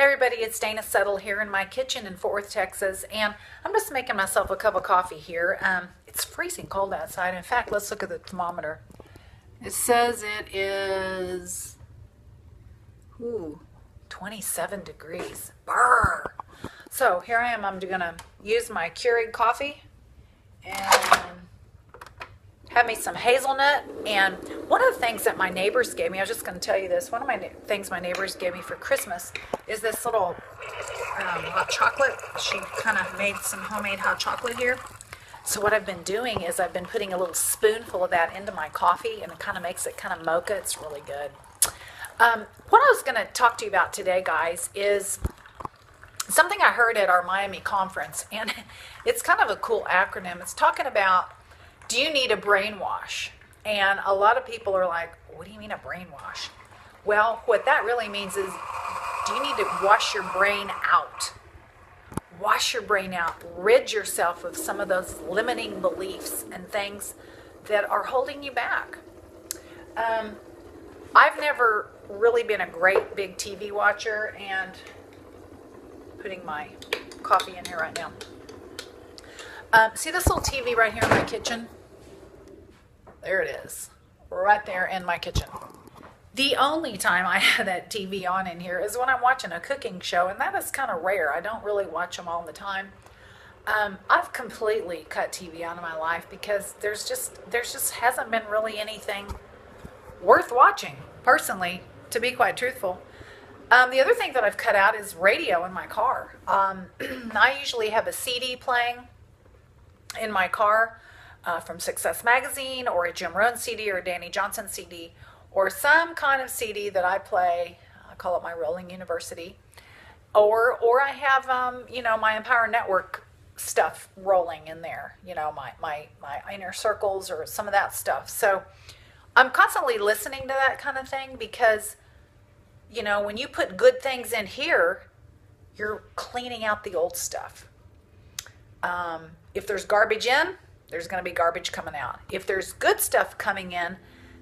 Hey everybody, it's Dana Settle here in my kitchen in Fort Worth, Texas, and I'm just making myself a cup of coffee here. It's freezing cold outside. In fact, let's look at the thermometer. It says it is 27 degrees. Brr. So here I am. I'm gonna use my Keurig coffee and have me some hazelnut. And one of the things that my neighbors gave me, I was just going to tell you this, one of my things my neighbors gave me for Christmas is this little hot chocolate. She kind of made some homemade hot chocolate here. So what I've been doing is I've been putting a little spoonful of that into my coffee, and it kind of makes it kind of mocha. It's really good. What I was going to talk to you about today, guys, is something I heard at our Miami conference, and it's kind of a cool acronym. It's talking about, do you need a brainwash? And a lot of people are like, what do you mean a brainwash? Well, what that really means is, do you need to wash your brain out? Wash your brain out. Rid yourself of some of those limiting beliefs and things that are holding you back. I've never really been a great big TV watcher, and putting my coffee in here right now. See this little TV right here in my kitchen? There it is, right there in my kitchen. The only time I have that TV on in here is when I'm watching a cooking show, and that is kind of rare. I don't really watch them all the time. I've completely cut TV out of my life because there's just hasn't been really anything worth watching, personally, to be quite truthful. The other thing that I've cut out is radio in my car. I usually have a CD playing in my car. From Success Magazine, or a Jim Rohn CD, or a Danny Johnson CD, or some kind of CD that I play. I call it my Rolling University. Or I have, my Empower Network stuff rolling in there. My inner circles or some of that stuff. So I'm constantly listening to that kind of thing because, when you put good things in here, you're cleaning out the old stuff. If there's garbage in, there's going to be garbage coming out. If there's good stuff coming in,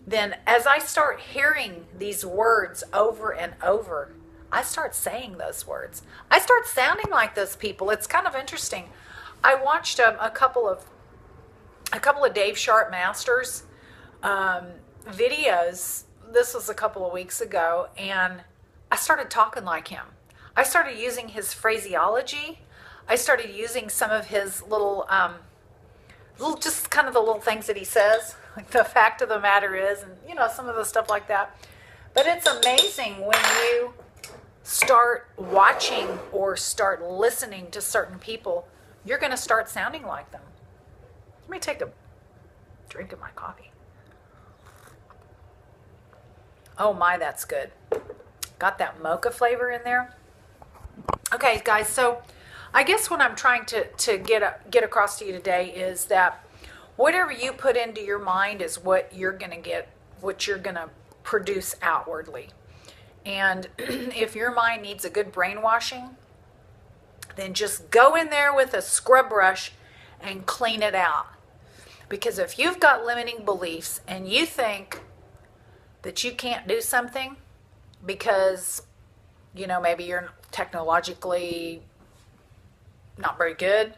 then as I start hearing these words over and over, I start saying those words. I start sounding like those people. It's kind of interesting. I watched a couple of Dave Sharp Masters videos. This was a couple of weeks ago, and I started talking like him. I started using his phraseology. I started using some of his little just kind of the little things that he says, like the fact of the matter is, and some of the stuff like that. But it's amazing when you start watching or start listening to certain people, you're going to start sounding like them. Let me take a drink of my coffee. Oh my, that's good. Got that mocha flavor in there. Okay, guys, so I guess what I'm trying to get across to you today is that whatever you put into your mind is what you're going to get, what you're going to produce outwardly. And if your mind needs a good brainwashing, then just go in there with a scrub brush and clean it out. Because if you've got limiting beliefs and you think that you can't do something because, maybe you're technologically not very good.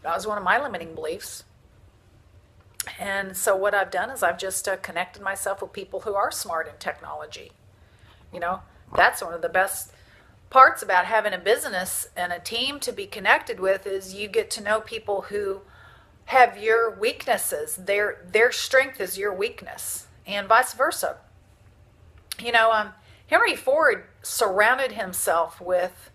That was one of my limiting beliefs. And so what I've done is I've just connected myself with people who are smart in technology. That's one of the best parts about having a business and a team to be connected with is you get to know people who have your weaknesses. Their strength is your weakness, and vice versa. Henry Ford surrounded himself with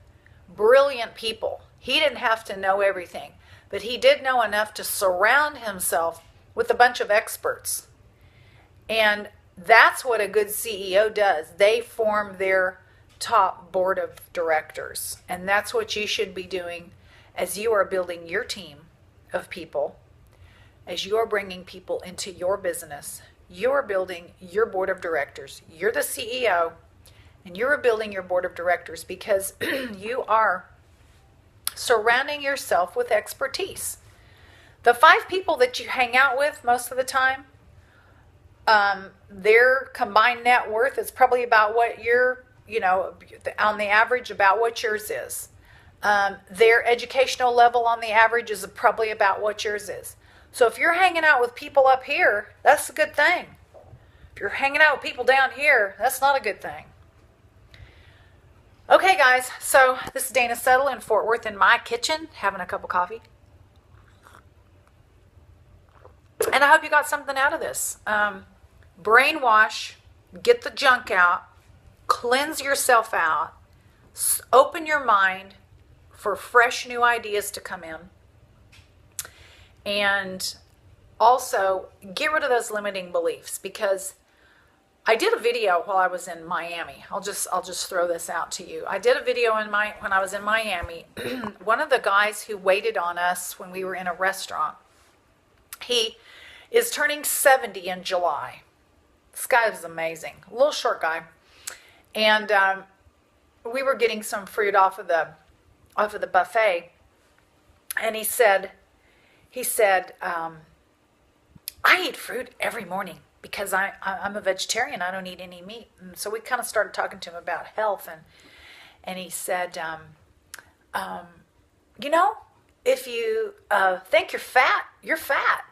brilliant people. He didn't have to know everything, but he did know enough to surround himself with a bunch of experts. And that's what a good CEO does. They form their top board of directors. And that's what you should be doing as you are building your team of people, as you are bringing people into your business. You are building your board of directors. You're the CEO, and you're building your board of directors because you are surrounding yourself with expertise. The 5 people that you hang out with most of the time, their combined net worth is probably about what your on the average about what yours is. Their educational level on the average is probably about what yours is. So if you're hanging out with people up here, that's a good thing. If you're hanging out with people down here, that's not a good thing. Okay, guys, so this is Dana Settle in Fort Worth in my kitchen, having a cup of coffee. And I hope you got something out of this. Brainwash, get the junk out, cleanse yourself out, open your mind for fresh new ideas to come in. And also get rid of those limiting beliefs, because I did a video while I was in Miami. I'll just throw this out to you. I did a video when I was in Miami. One of the guys who waited on us when we were in a restaurant, he is turning 70 in July. This guy was amazing. A little short guy. And we were getting some fruit off of the buffet. And he said, I eat fruit every morning because I'm a vegetarian. I don't eat any meat. And so we kind of started talking to him about health. And he said, if you think you're fat, you're fat.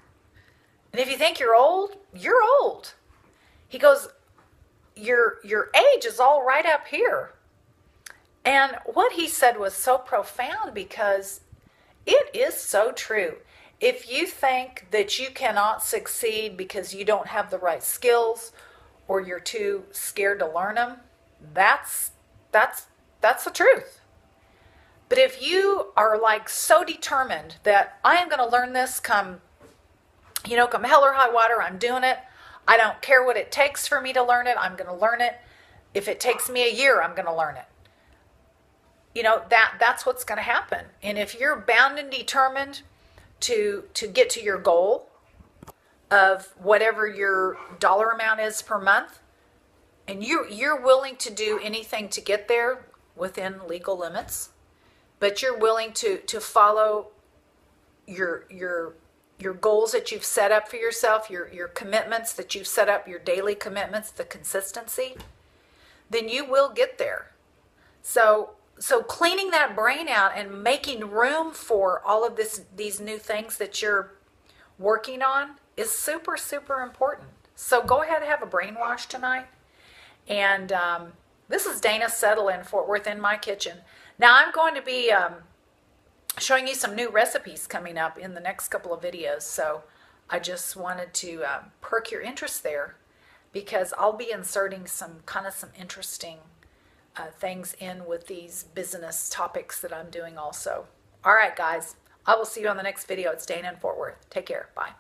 And if you think you're old, you're old. He goes, your age is all right up here. And what he said was so profound, because it is so true. If you think that you cannot succeed because you don't have the right skills or you're too scared to learn them, that's the truth. But if you are like so determined that I am going to learn this come hell or high water, I'm doing it. I don't care what it takes for me to learn it. I'm going to learn it. If it takes me a year, I'm going to learn it. That's what's going to happen. And if you're bound and determined to get to your goal of whatever your dollar amount is per month, and you're willing to do anything to get there within legal limits, but you're willing to follow your goals that you've set up for yourself, your commitments that you've set up, your daily commitments, the consistency, then you will get there. So cleaning that brain out and making room for all of these new things that you're working on is super, super important. So go ahead and have a brainwash tonight. And this is Dana Settle in Fort Worth in my kitchen. Now I'm going to be showing you some new recipes coming up in the next couple of videos. So I just wanted to perk your interest there, because I'll be inserting some interesting things in with these business topics that I'm doing also. All right, guys, I will see you on the next video. It's Dana in Fort Worth. Take care. Bye.